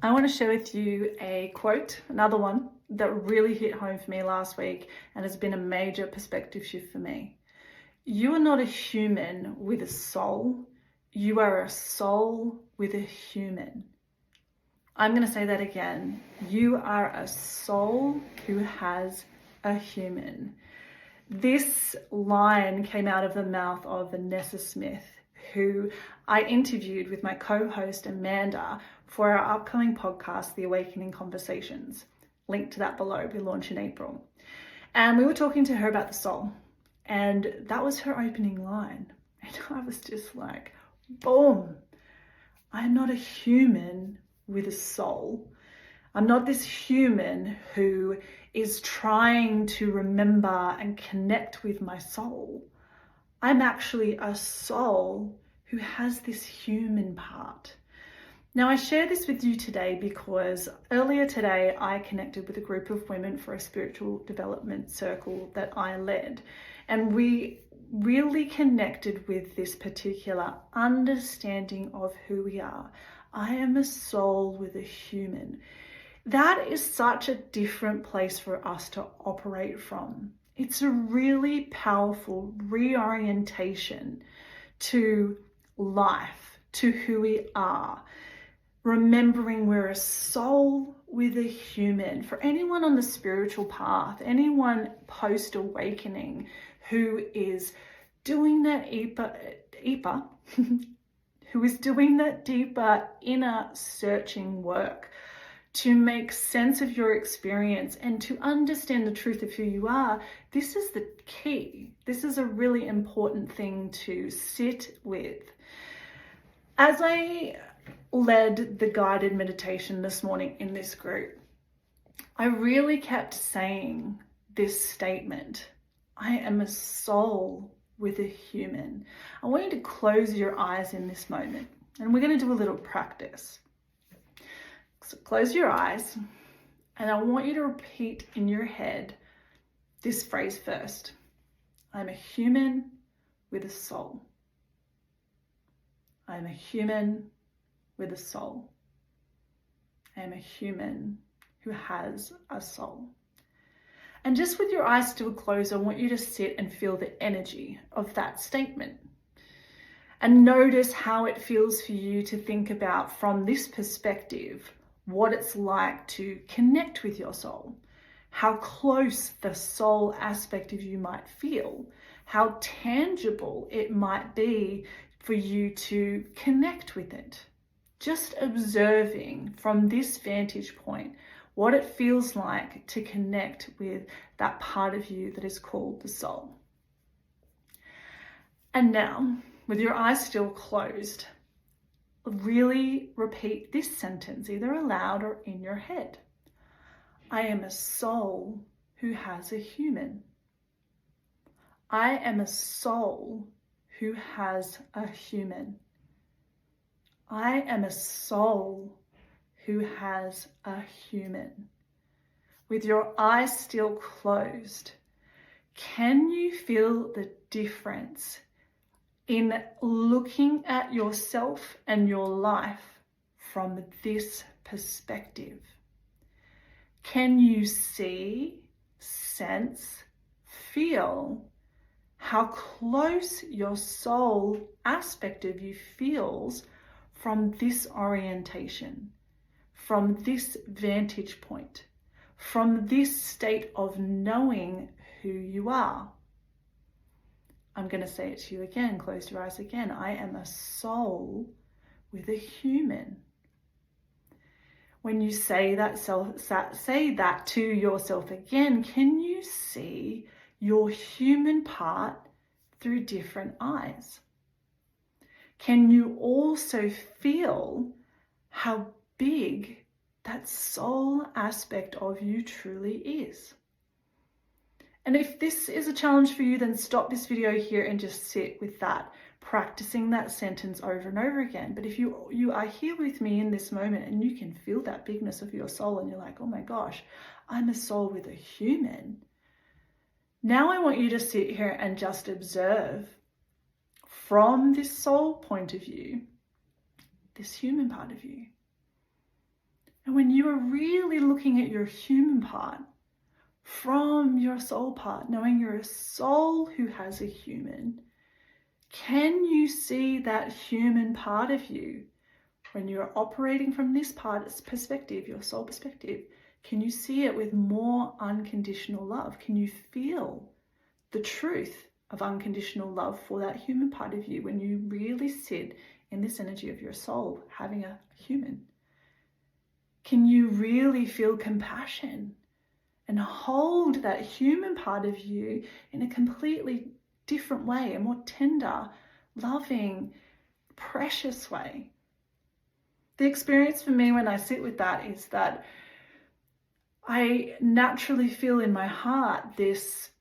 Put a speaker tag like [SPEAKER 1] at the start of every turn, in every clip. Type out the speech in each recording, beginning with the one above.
[SPEAKER 1] I want to share with you a quote, another one that really hit home for me last week and has been a major perspective shift for me. You are not a human with a soul. You are a soul with a human. I'm going to say that again. You are a soul who has a human. This line came out of the mouth of Vanessa Smith, who I interviewed with my co-host Amanda for our upcoming podcast, The Awakening Conversations. Link to that below. We launch in April. And we were talking to her about the soul. And that was her opening line. And I was just like, boom. I'm not a human with a soul. I'm not this human who is trying to remember and connect with my soul. I'm actually a soul who has this human part. Now, I share this with you today because earlier today I connected with a group of women for a spiritual development circle that I led. And we really connected with this particular understanding of who we are. I am a soul with a human. That is such a different place for us to operate from. It's a really powerful reorientation to life, to who we are. Remembering we're a soul with a human. For anyone on the spiritual path, anyone post-awakening who is doing that who is doing that deeper inner searching work to make sense of your experience and to understand the truth of who you are, this is the key. This is a really important thing to sit with. As I led the guided meditation this morning in this group, I really kept saying this statement. I am a soul with a human. I want you to close your eyes in this moment, and we're going to do a little practice. So close your eyes, and I want you to repeat in your head this phrase first. I'm a human with a soul. I'm a human with a soul. I am a human who has a soul. And just with your eyes still closed, I want you to sit and feel the energy of that statement. And notice how it feels for you to think about from this perspective, what it's like to connect with your soul, how close the soul aspect of you might feel, how tangible it might be for you to connect with it. Just observing from this vantage point what it feels like to connect with that part of you that is called the soul. And now, with your eyes still closed, really repeat this sentence, either aloud or in your head. I am a soul who has a human. I am a soul who has a human. I am a soul who has a human. With your eyes still closed, can you feel the difference in looking at yourself and your life from this perspective? Can you see, sense, feel how close your soul aspect of you feels from this orientation, from this vantage point, from this state of knowing who you are? I'm going to say it to you again. Close your eyes again. I am a soul with a human. When you say that to yourself again, can you see your human part through different eyes? Can you also feel how big that soul aspect of you truly is? And if this is a challenge for you, then stop this video here and just sit with that, practicing that sentence over and over again. But if you are here with me in this moment and you can feel that bigness of your soul and you're like, oh my gosh, I'm a soul with a human. Now I want you to sit here and just observe from this soul point of view, this human part of you. when you are really looking at your human part from your soul part, knowing you're a soul who has a human, can you see that human part of you when you're operating from this part's perspective, your soul perspective? Can you see it with more unconditional love? Can you feel the truth of unconditional love for that human part of you when you really sit in this energy of your soul having a human? Can you really feel compassion and hold that human part of you in a completely different way, a more tender, loving, precious way? The experience for me when I sit with that is that I naturally feel in my heart this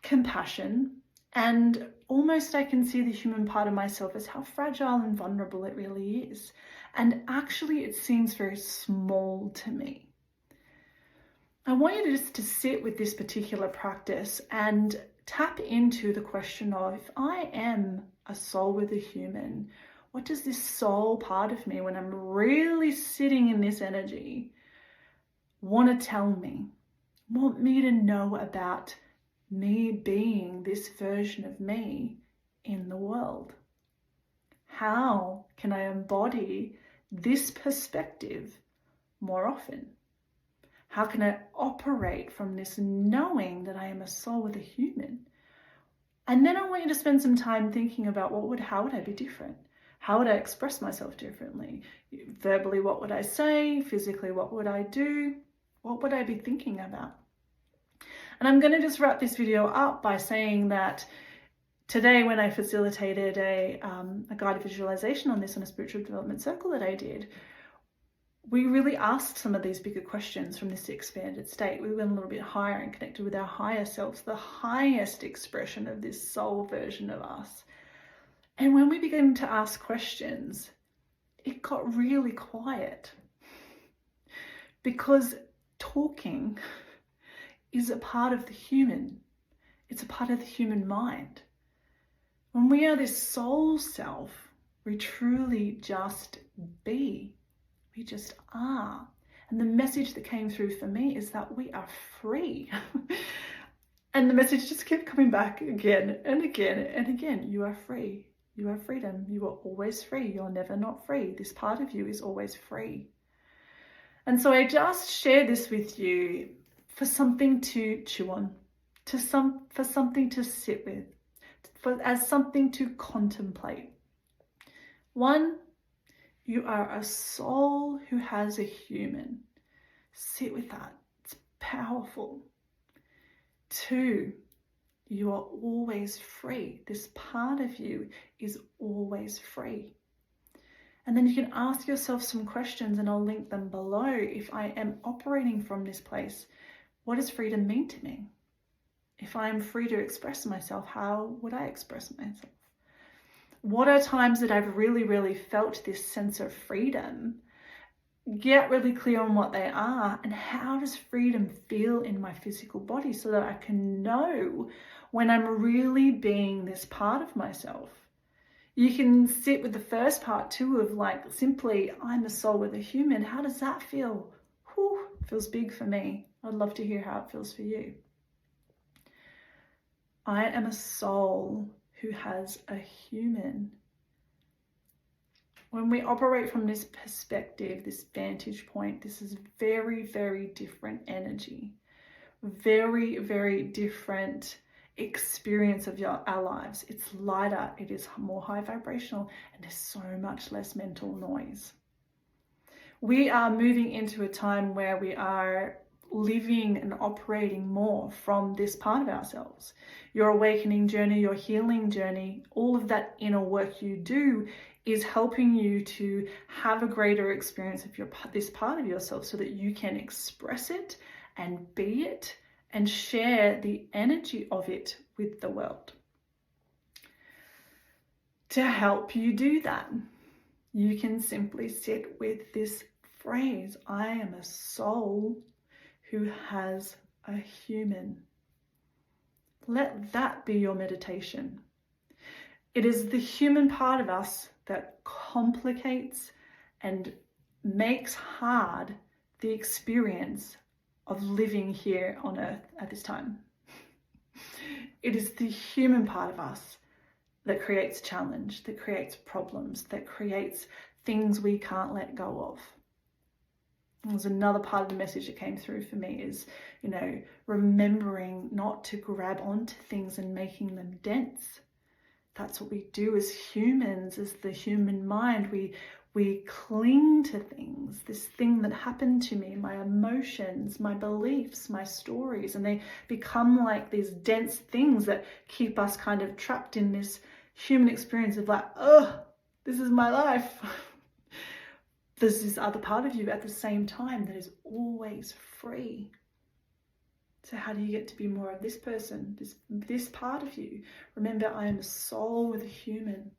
[SPEAKER 1] compassion, and almost I can see the human part of myself as how fragile and vulnerable it really is. And actually it seems very small to me. I want you just to sit with this particular practice and tap into the question of, if I am a soul with a human, what does this soul part of me, when I'm really sitting in this energy, want to tell me, want me to know about me being this version of me in the world? How can I embody this perspective more often? How can I operate from this knowing that I am a soul with a human? And then I want you to spend some time thinking about how would I be different? How would I express myself differently? Verbally, what would I say? Physically, what would I do? What would I be thinking about? And I'm going to just wrap this video up by saying that today, when I facilitated a guided visualization on this on a spiritual development circle that I did, we really asked some of these bigger questions from this expanded state. We went a little bit higher and connected with our higher selves, the highest expression of this soul version of us. And when we began to ask questions, it got really quiet, because talking is a part of the human. It's a part of the human mind. When we are this soul self, we truly just be. We just are. And the message that came through for me is that we are free. And the message just kept coming back again and again and again. You are free. You are freedom. You are always free. You're never not free. This part of you is always free. And so I just share this with you for something to chew on, for something to sit with, as something to contemplate. One, you are a soul who has a human. Sit with that. It's powerful. Two, you are always free. This part of you is always free. And then you can ask yourself some questions, and I'll link them below. If I am operating from this place, what does freedom mean to me? If I am free to express myself, how would I express myself? What are times that I've really, really felt this sense of freedom? Get really clear on what they are, and how does freedom feel in my physical body, so that I can know when I'm really being this part of myself. You can sit with the first part too, of like simply, I'm a soul with a human. How does that feel? Whew, feels big for me. I'd love to hear how it feels for you. I am a soul who has a human. When we operate from this perspective, this vantage point, this is very, very different energy. Very, very different experience of our lives. It's lighter, it is more high vibrational, and there's so much less mental noise. We are moving into a time where we are living and operating more from this part of ourselves. Your awakening journey, your healing journey, all of that inner work you do is helping you to have a greater experience of this part of yourself, so that you can express it and be it and share the energy of it with the world. To help you do that, you can simply sit with this phrase, I am a soul who has a human. Let that be your meditation. It is the human part of us that complicates and makes hard the experience of living here on earth at this time. It is the human part of us that creates challenge, that creates problems, that creates things we can't let go of. There's another part of the message that came through for me is, remembering not to grab onto things and making them dense. That's what we do as humans, as the human mind. We cling to things, this thing that happened to me, my emotions, my beliefs, my stories, and they become like these dense things that keep us kind of trapped in this human experience of like, oh, this is my life. There's this other part of you at the same time that is always free. So how do you get to be more of this person, this part of you? Remember, I am a soul with a human.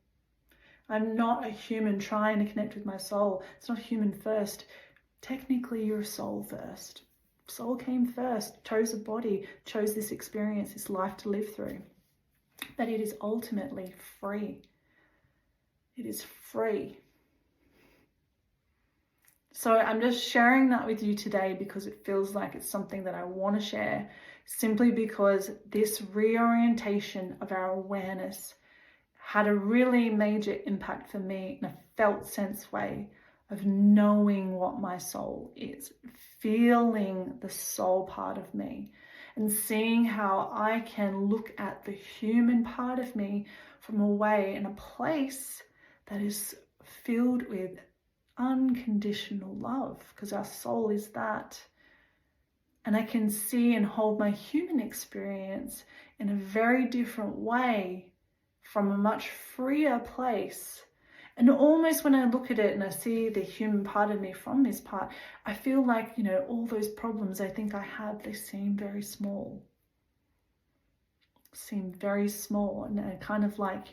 [SPEAKER 1] I'm not a human trying to connect with my soul. It's not human first. Technically, you're a soul first. Soul came first, chose a body, chose this experience, this life to live through. But it is ultimately free. It is free. So I'm just sharing that with you today because it feels like it's something that I want to share, simply because this reorientation of our awareness had a really major impact for me in a felt sense way of knowing what my soul is, feeling the soul part of me, and seeing how I can look at the human part of me from a way and a place that is filled with unconditional love, because our soul is that. And I can see and hold my human experience in a very different way, from a much freer place. And almost when I look at it and I see the human part of me from this part, I feel like, all those problems I think I have, they seem very small. And I kind of like,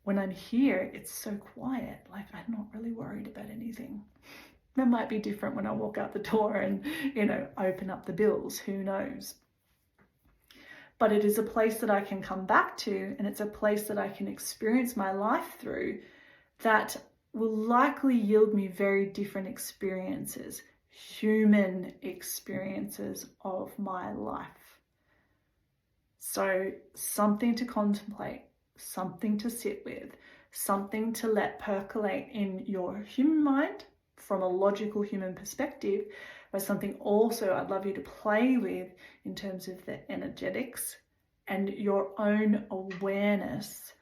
[SPEAKER 1] when I'm here, it's so quiet. Like, I'm not really worried about anything. That might be different when I walk out the door and, open up the bills. Who knows? But it is a place that I can come back to, and it's a place that I can experience my life through that will likely yield me very different experiences, human experiences of my life. So something to contemplate, something to sit with, something to let percolate in your human mind from a logical human perspective, but something also I'd love you to play with in terms of the energetics and your own awareness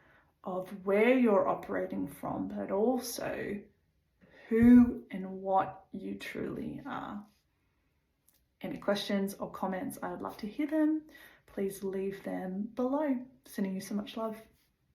[SPEAKER 1] of where you're operating from, but also who and what you truly are. Any questions or comments, I would love to hear them. Please leave them below. Sending you so much love.